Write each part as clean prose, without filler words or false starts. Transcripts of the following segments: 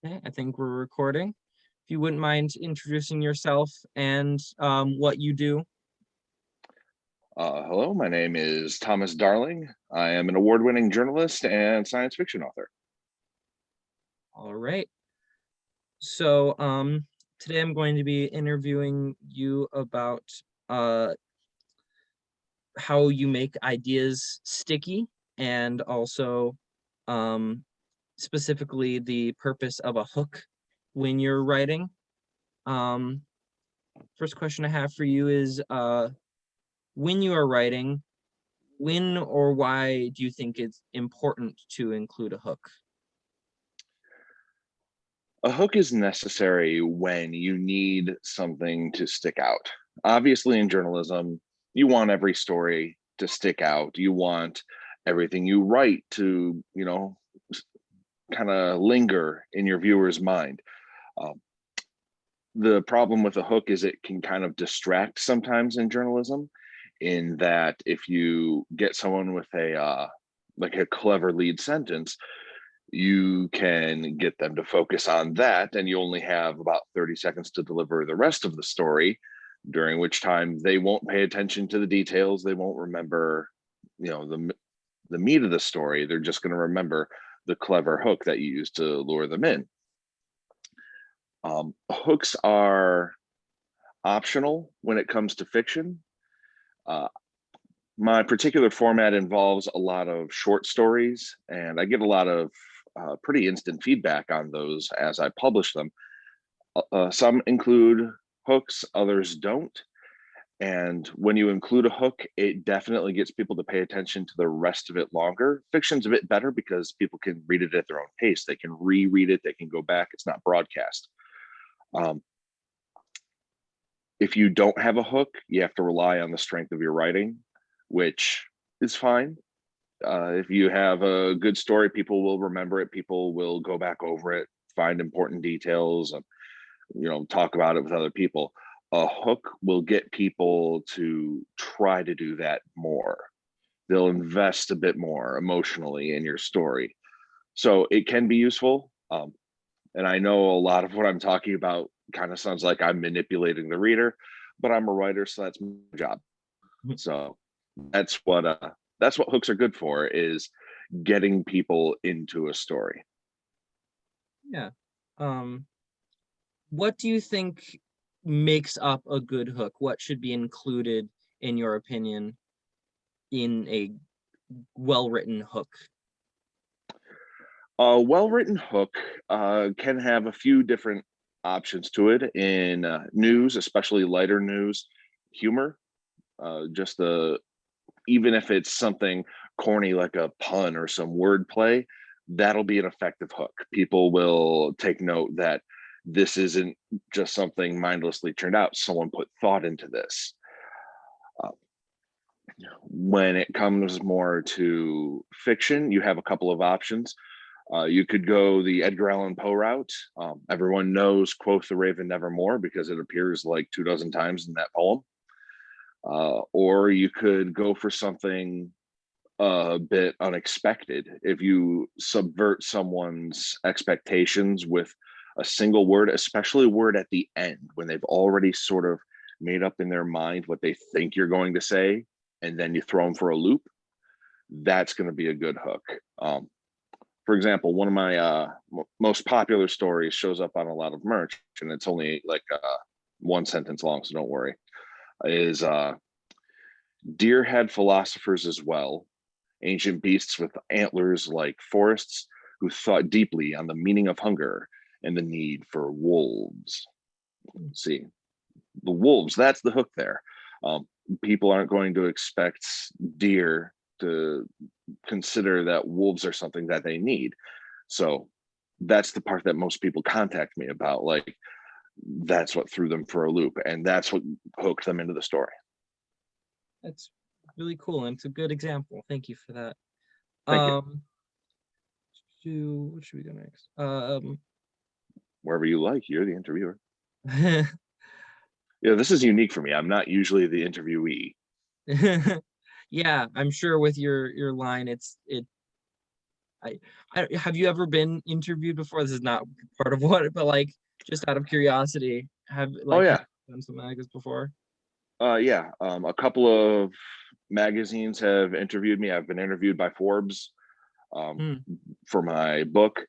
Okay, I think we're recording. If you wouldn't mind introducing yourself and what you do. Hello, my name is Thomas Darling. I am an award-winning journalist and science fiction author. All right. So today I'm going to be interviewing you about uh, how you make ideas sticky and also um, specifically the purpose of a hook when you're writing. Um, First question I have for you is when you are writing, when or why do you think it's important to include a hook? A hook is necessary when you need something to stick out. Obviously, in journalism, you want every story to stick out. You want everything you write to, kind of linger in your viewer's mind. Um, the problem with a hook is it can kind of distract sometimes in journalism, in that if you get someone with a clever lead sentence, you can get them to focus on that, and you only have about 30 seconds to deliver the rest of the story, during which time they won't pay attention to the details. They won't remember, the meat of the story. They're just going to remember the clever hook that you used to lure them in. Hooks are optional when it comes to fiction. Uh, my particular format involves a lot of short stories, and I get a lot of pretty instant feedback on those as I publish them. Some include hooks, others don't. And when you include a hook, it definitely gets people to pay attention to the rest of it longer. Fiction's a bit better because people can read it at their own pace. They can reread it, they can go back. It's not broadcast. Um, if you don't have a hook, you have to rely on the strength of your writing, which is fine. If you have a good story, people will remember it. People will go back over it, find important details, talk about it with other people. A hook will get people to try to do that more. They'll invest a bit more emotionally in your story. So it can be useful. And I know a lot of what I'm talking about kind of sounds like I'm manipulating the reader, but I'm a writer, so that's my job. So that's what hooks are good for, is getting people into a story. Yeah. Um, what do you think makes up a good hook? What should be included, in your opinion, in a well-written hook? A well-written hook can have a few different options to it. In news, especially lighter news, humor, just the even if it's something corny like a pun or some wordplay, that'll be an effective hook. People will take note that this isn't just something mindlessly turned out. Someone put thought into this. Uh, when it comes more to fiction, you have a couple of options. You could go the Edgar Allan Poe route. Everyone knows "Quoth the Raven Nevermore" because it appears like 24 times in that poem. Or you could go for something a bit unexpected. If you subvert someone's expectations with a single word, especially a word at the end when they've already sort of made up in their mind what they think you're going to say, and then you throw them for a loop, that's going to be a good hook. For example, one of my most popular stories shows up on a lot of merch, and it's only like one sentence long, so don't worry. Is deer had philosophers as well, ancient beasts with antlers like forests, who thought deeply on the meaning of hunger and the need for wolves. See, the wolves, that's the hook there. People aren't going to expect deer to consider that wolves are something that they need. So that's the part that most people contact me about. Like, that's what threw them for a loop, and that's what hooked them into the story. That's really cool, and it's a good example. Thank you for that. Thank you. Um, what should we do next? Wherever you like, you're the interviewer. Yeah, this is unique for me. I'm not usually the interviewee. Yeah, I'm sure with your line, it Have you ever been interviewed before? This is not part of what, but like just out of curiosity, Oh have yeah, you done something like this before? yeah. A couple of magazines have interviewed me. I've been interviewed by Forbes um, Hmm. for my book.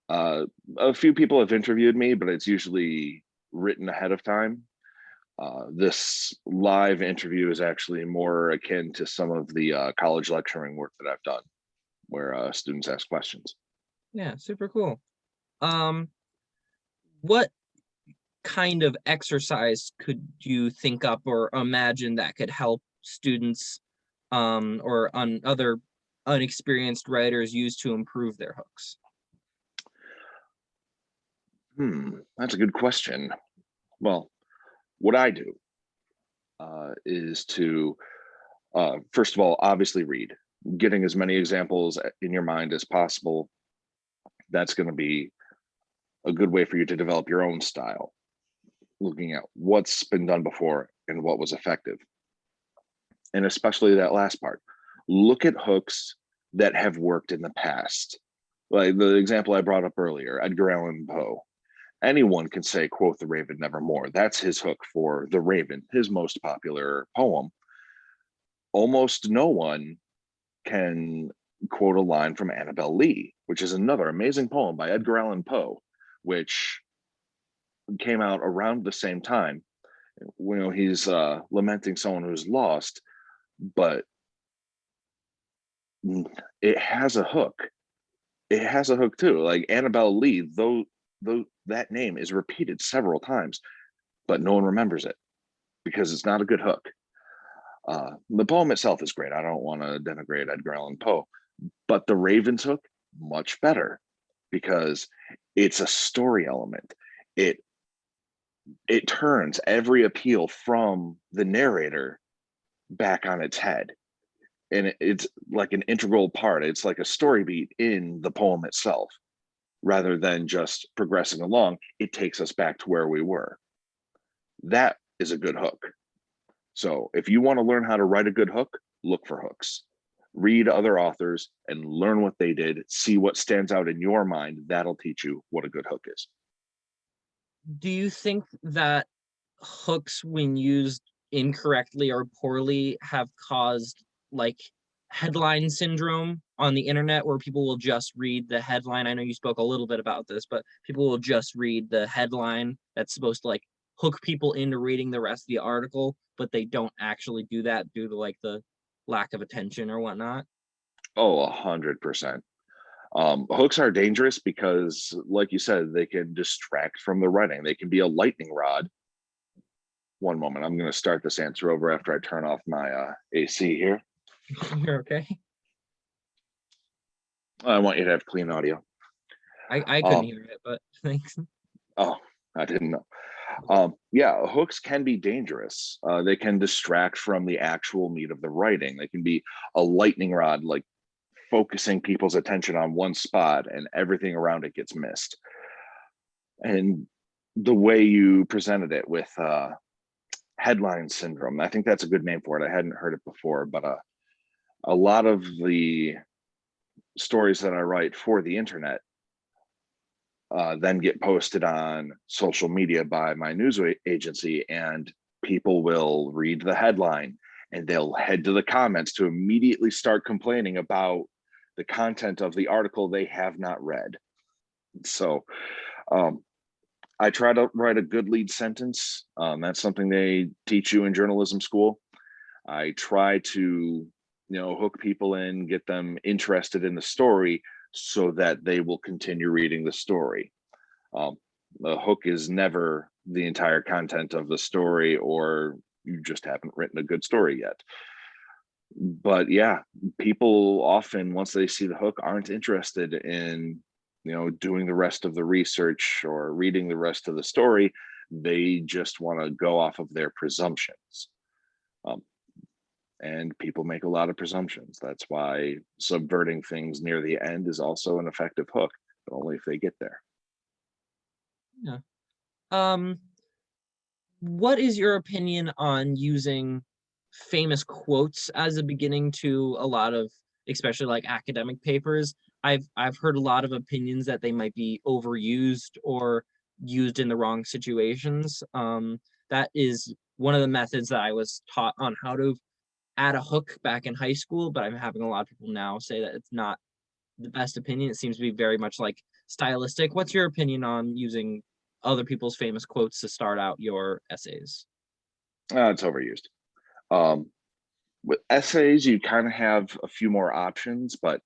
Uh, a few people have interviewed me, but it's usually written ahead of time. This live interview is actually more akin to some of the college lecturing work that I've done, where students ask questions. Yeah, super cool. Um, what kind of exercise could you think up or imagine that could help students or on other unexperienced writers use to improve their hooks? That's a good question. Well, what I do is to, first of all, obviously read, getting as many examples in your mind as possible. That's going to be a good way for you to develop your own style, looking at what's been done before and what was effective. And especially that last part, look at hooks that have worked in the past. Like the example I brought up earlier, Edgar Allan Poe. Anyone can say, quote, the Raven nevermore. That's his hook for The Raven, his most popular poem. Almost no one can quote a line from Annabel Lee, which is another amazing poem by Edgar Allan Poe, which came out around the same time. You know, he's lamenting someone who's lost, but it has a hook. It has a hook too. Like Annabel Lee, though that name is repeated several times, but no one remembers it because it's not a good hook. The poem itself is great. I don't want to denigrate Edgar Allan Poe, but the Raven's hook, much better because it's a story element. It it turns every appeal from the narrator back on its head. And it's like an integral part. It's like a story beat in the poem itself. Rather than just progressing along, it takes us back to where we were. That is a good hook. So if you want to learn how to write a good hook, look for hooks. Read other authors and learn what they did. See what stands out in your mind. That'll teach you what a good hook is. Do you think that hooks, when used incorrectly or poorly, have caused like headline syndrome on the internet where people will just read the headline? I know you spoke a little bit about this, but people will just read the headline that's supposed to like hook people into reading the rest of the article, but they don't actually do that due to like the lack of attention or whatnot. Oh, 100%. Hooks are dangerous because, like you said, they can distract from the writing. They can be a lightning rod. One moment, I'm going to start this answer over after I turn off my AC here. You're okay. I want you to have clean audio. I couldn't Um, hear it, but thanks. oh, I didn't know. Yeah, hooks can be dangerous. They can distract from the actual meat of the writing. They can be a lightning rod, like focusing people's attention on one spot and everything around it gets missed. And the way you presented it with headline syndrome, I think that's a good name for it. I hadn't heard it before, but a lot of the stories that I write for the internet then get posted on social media by my news agency, and people will read the headline and they'll head to the comments to immediately start complaining about the content of the article they have not read. So um, I try to write a good lead sentence. That's something they teach you in journalism school. I try to, hook people in, get them interested in the story so that they will continue reading the story. Um, the hook is never the entire content of the story, or you just haven't written a good story yet. But yeah, people often, once they see the hook, aren't interested in, doing the rest of the research or reading the rest of the story. They just want to go off of their presumptions. Um, and people make a lot of presumptions. That's why subverting things near the end is also an effective hook, but only if they get there. Yeah. Um, what is your opinion on using famous quotes as a beginning to a lot of especially like academic papers. I've heard a lot of opinions that they might be overused or used in the wrong situations. That is one of the methods that I was taught on how to add a hook back in high school, but I'm having a lot of people now say that it's not the best opinion. It seems to be very much like stylistic. What's your opinion on using other people's famous quotes to start out your essays? It's overused. Um, with essays, you kind of have a few more options, but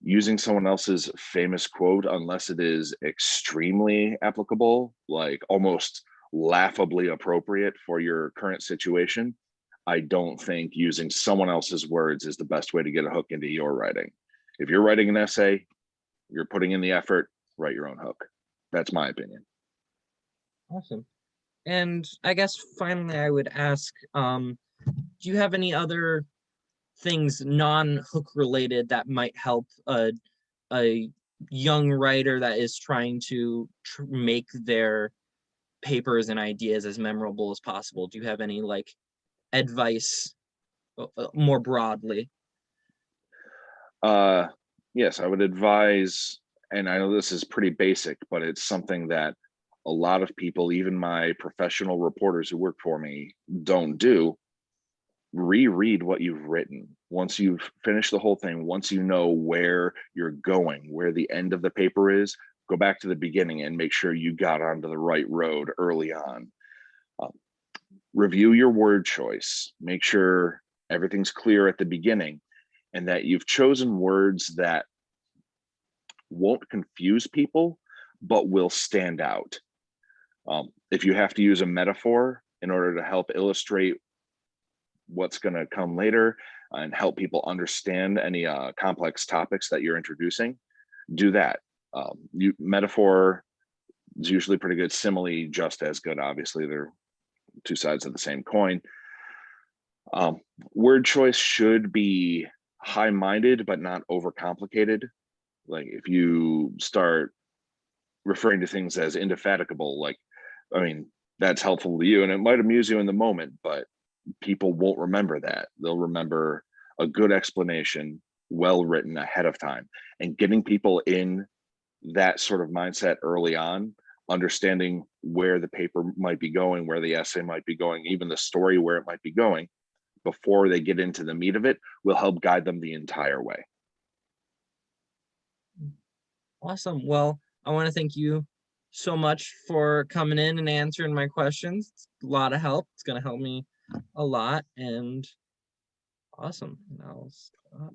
using someone else's famous quote, unless it is extremely applicable, like almost laughably appropriate for your current situation, I don't think using someone else's words is the best way to get a hook into your writing. If you're writing an essay, you're putting in the effort, write your own hook. That's my opinion. Awesome. And I guess finally I would ask, do you have any other things non-hook related that might help a young writer that is trying to make their papers and ideas as memorable as possible? Do you have any like advice more broadly? Uh, yes, I would advise, and I know this is pretty basic, but it's something that a lot of people, even my professional reporters who work for me, don't do. Reread what you've written. Once you've finished the whole thing, once you know where you're going, where the end of the paper is, go back to the beginning and make sure you got onto the right road early on. Um, Review your word choice. Make sure everything's clear at the beginning and that you've chosen words that won't confuse people, but will stand out. If you have to use a metaphor in order to help illustrate what's going to come later and help people understand any complex topics that you're introducing, do that. Metaphor is usually pretty good. Simile, just as good. Obviously, they're two sides of the same coin. Word choice should be high-minded, but not overcomplicated. Like if you start referring to things as indefatigable, like, I mean, that's helpful to you and it might amuse you in the moment, but people won't remember that. They'll remember a good explanation, well written ahead of time, and getting people in that sort of mindset early on, understanding where the paper might be going, where the essay might be going, even the story where it might be going before they get into the meat of it will help guide them the entire way. Awesome. Well, I want to thank you so much for coming in and answering my questions. It's a lot of help. It's going to help me a lot, and awesome. And I'll stop.